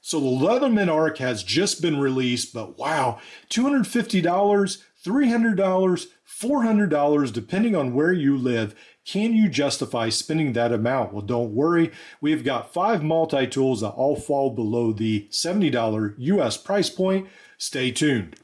So the Leatherman Arc has just been released, but wow, $250, $300, $400, depending on where you live. Can you justify spending that amount? Well, don't worry. We've got 5 multi-tools that all fall below the $70 US price point. Stay tuned.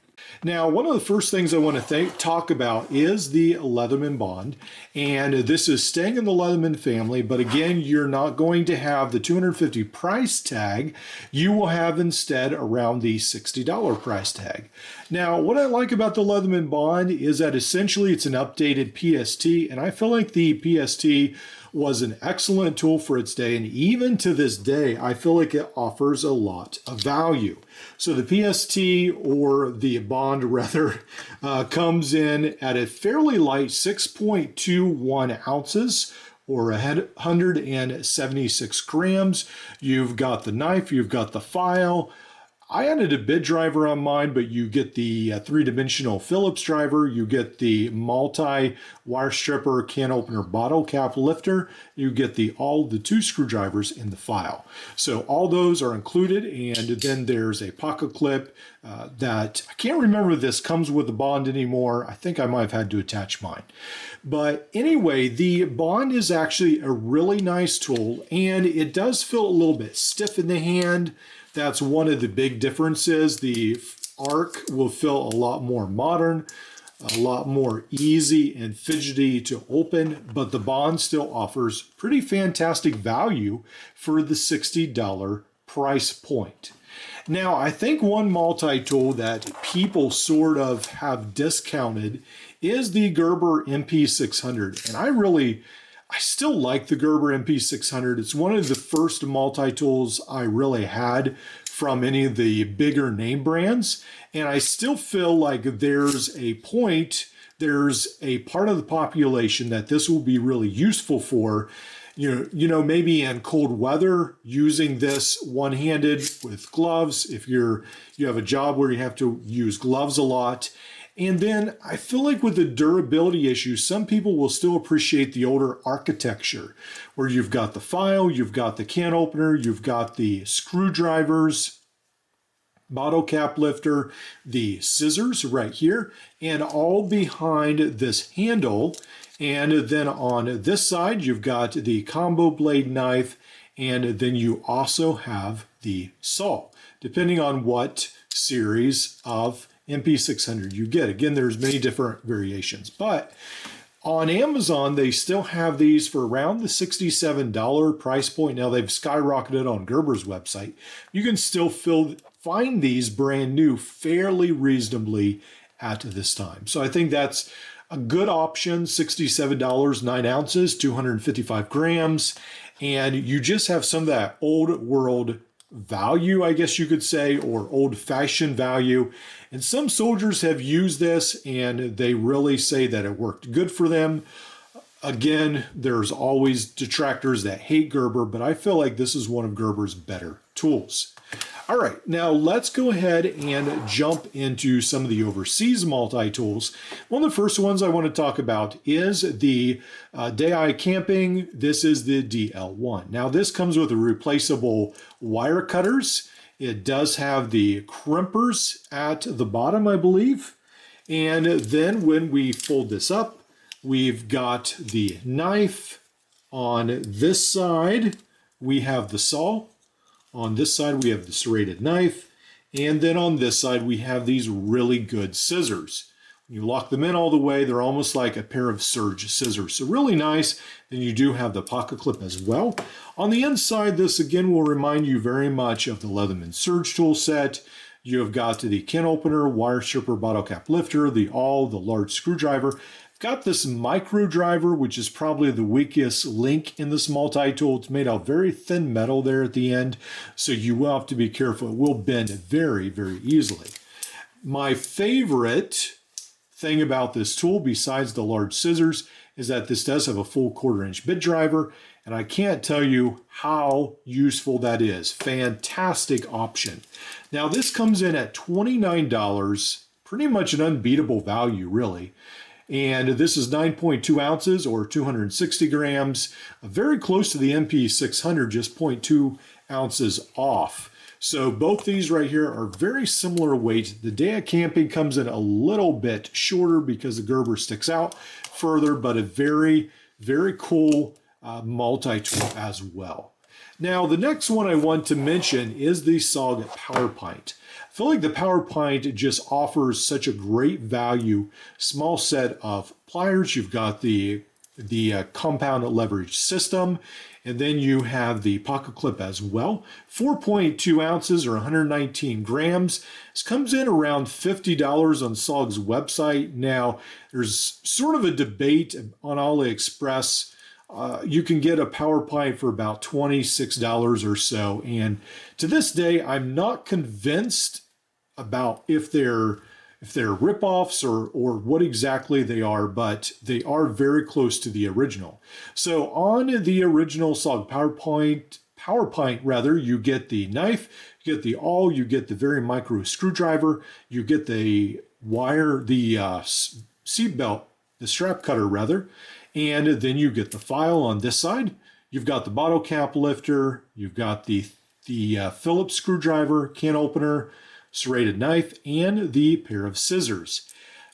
Now, one of the first things I want to talk about is the Leatherman Bond, and this is staying in the Leatherman family, but again, you're not going to have the $250 price tag. You will have instead around the $60 price tag. Now, what I like about the Leatherman Bond is that essentially it's an updated PST, and I feel like the PST was an excellent tool for its day, and even to this day, I feel like it offers a lot of value. So the PST, or the Bond rather, comes in at a fairly light 6.21 ounces, or 176 grams. You've got the knife, you've got the file. I added a bit driver on mine, but you get the 3-dimensional Phillips driver, you get the multi-wire stripper, can opener, bottle cap lifter, you get all the 2 screwdrivers in the file. So all those are included, and then there's a pocket clip that, I can't remember if this comes with the Bond anymore. I think I might have had to attach mine. But anyway, the Bond is actually a really nice tool, and it does feel a little bit stiff in the hand. That's one of the big differences. The Arc will feel a lot more modern, a lot more easy and fidgety to open, but the Bond still offers pretty fantastic value for the $60 price point. Now, I think one multi-tool that people sort of have discounted is the Gerber MP600, and I still like the Gerber MP600. It's one of the first multi-tools I really had from any of the bigger name brands. And I still feel like there's a part of the population that this will be really useful for. You know, maybe in cold weather, using this one-handed with gloves, if you have a job where you have to use gloves a lot. And then I feel like with the durability issue, some people will still appreciate the older architecture, where you've got the file, you've got the can opener, you've got the screwdrivers, bottle cap lifter, the scissors right here, and all behind this handle. And then on this side, you've got the combo blade knife, and then you also have the saw, depending on what series of MP600 you get. Again, there's many different variations, but on Amazon, they still have these for around the $67 price point. Now they've skyrocketed on Gerber's website. You can still find these brand new fairly reasonably at this time. So I think that's a good option. $67, 9 ounces, 255 grams. And you just have some of that old world value, I guess you could say, or old-fashioned value. And some soldiers have used this, and they really say that it worked good for them. Again, there's always detractors that hate Gerber, but I feel like this is one of Gerber's better tools. All right, now let's go ahead and jump into some of the overseas multi-tools. One of the first ones I want to talk about is the DEA Camping. This is the DL1. Now this comes with replaceable wire cutters. It does have the crimpers at the bottom, I believe. And then when we fold this up, we've got the knife. On this side, we have the saw. On this side, we have the serrated knife. And then on this side, we have these really good scissors. When you lock them in all the way, they're almost like a pair of surge scissors. So really nice. Then you do have the pocket clip as well. On the inside, this again will remind you very much of the Leatherman Surge tool set. You have got the can opener, wire stripper, bottle cap lifter, the large screwdriver. Got this micro driver, which is probably the weakest link in this multi-tool. It's made out of very thin metal there at the end, so you will have to be careful. It will bend very, very easily. My favorite thing about this tool, besides the large scissors, is that this does have a full 1/4-inch bit driver, and I can't tell you how useful that is. Fantastic option. Now this comes in at $29, pretty much an unbeatable value, really. And this is 9.2 ounces or 260 grams, very close to the MP600, just 0.2 ounces off. So both these right here are very similar weight. The DEA Camping comes in a little bit shorter because the Gerber sticks out further, but a very, very cool multi-tool as well. Now, the next one I want to mention is the SOG Power Pint. I feel like the Power Pint just offers such a great value. Small set of pliers. You've got the compound leverage system, and then you have the pocket clip as well. 4.2 ounces or 119 grams. This comes in around $50 on SOG's website. Now, there's sort of a debate on AliExpress. You can get a Power Pint for about $26 or so. And to this day, I'm not convinced about if they're ripoffs or what exactly they are, but they are very close to the original. So on the original SOG Power Pint rather, you get the knife, you get the awl, you get the very micro screwdriver, you get the wire, the seat belt, the strap cutter rather, and then you get the file on this side. You've got the bottle cap lifter, you've got the Phillips screwdriver, can opener, serrated knife, and the pair of scissors.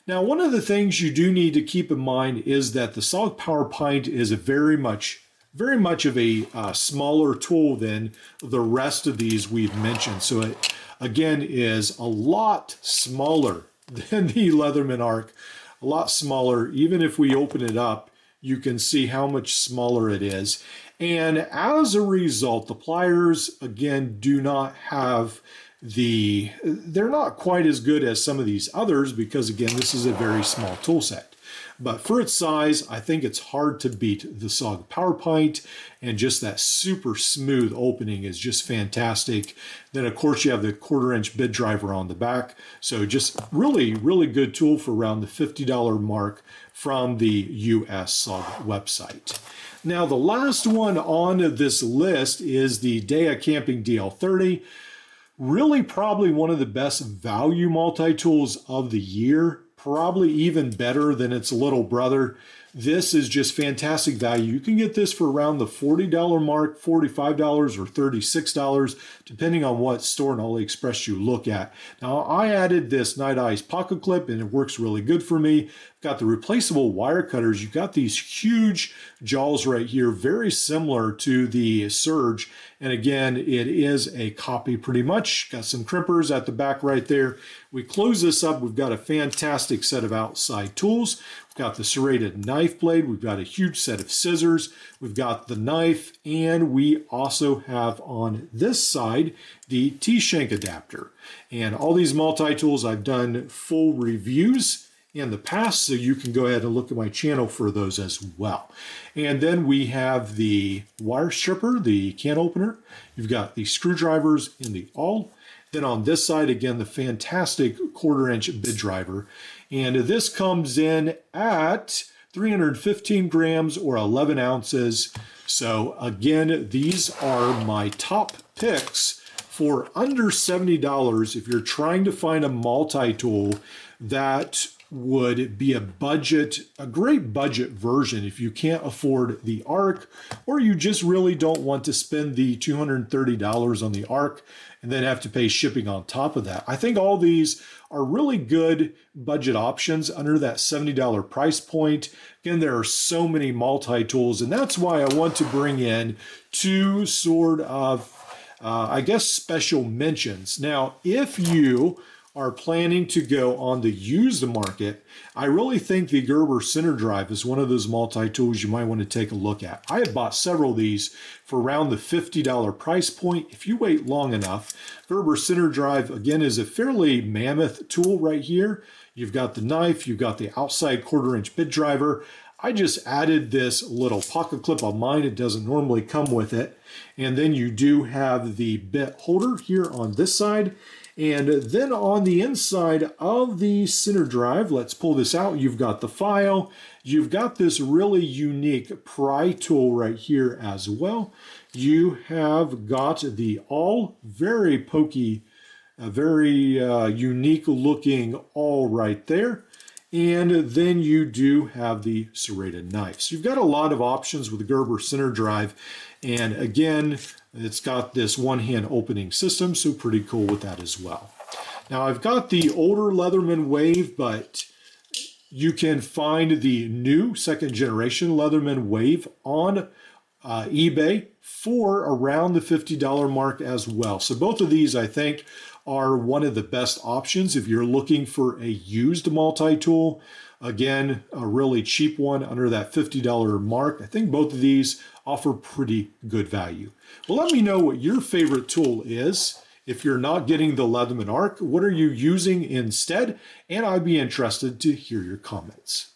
Now, one of the things you do need to keep in mind is that the SOG Power Pint is a very much of a smaller tool than the rest of these we've mentioned. So it, again, is a lot smaller than the Leatherman Arc, a lot smaller. Even if we open it up, you can see how much smaller it is. And as a result, the pliers, again, do not have they're not quite as good as some of these others because, again, this is a very small tool set. But for its size, I think it's hard to beat the SOG Power Pint, and just that super smooth opening is just fantastic. Then, of course, you have the 1/4-inch bit driver on the back. So just really, really good tool for around the $50 mark from the US SOG website. Now, the last one on this list is the DEA Camping DL30. Really probably one of the best value multi-tools of the year, probably even better than its little brother. This is just fantastic value. You can get this for around the $40 mark, $45 or $36, depending on what store on AliExpress you look at. Now, I added this Night Eyes pocket clip, and it works really good for me. Got the replaceable wire cutters. You've got these huge jaws right here, very similar to the Surge. And again, it is a copy pretty much. Got some crimpers at the back right there. We close this up. We've got a fantastic set of outside tools. We've got the serrated knife blade. We've got a huge set of scissors. We've got the knife. And we also have on this side the T-shank adapter. And all these multi-tools, I've done full reviews in the past, so you can go ahead and look at my channel for those as well. And then we have the wire stripper, the can opener. You've got the screwdrivers in the awl. Then on this side, again, the fantastic 1/4-inch bit driver. And this comes in at 315 grams or 11 ounces. So again, these are my top picks for under $70 if you're trying to find a multi-tool that would be a great budget version if you can't afford the Arc, or you just really don't want to spend the $230 on the Arc and then have to pay shipping on top of that. I think all these are really good budget options under that $70 price point. Again, there are so many multi-tools, and that's why I want to bring in two sort of, I guess, special mentions. Now, if you are planning to go on the used market, I really think the Gerber Center Drive is one of those multi-tools you might want to take a look at. I have bought several of these for around the $50 price point. If you wait long enough, Gerber Center Drive, again, is a fairly mammoth tool right here. You've got the knife, you've got the outside 1/4-inch bit driver. I just added this little pocket clip on mine. It doesn't normally come with it. And then you do have the bit holder here on this side. And then on the inside of the center drive, let's pull this out. You've got the file. You've got this really unique pry tool right here as well. You have got the awl, very pokey, very unique looking awl right there. And then you do have the serrated knife. So you've got a lot of options with the Gerber Center Drive. And again, It's got this one-hand opening system, so pretty cool with that as well. Now I've got the older Leatherman Wave, but you can find the new second generation Leatherman Wave on eBay for around the $50 mark as well. So both of these, I think, are one of the best options if you're looking for a used multi-tool. Again, a really cheap one under that $50 mark. I think both of these offer pretty good value. Well, let me know what your favorite tool is. If you're not getting the Leatherman Arc, what are you using instead? And I'd be interested to hear your comments.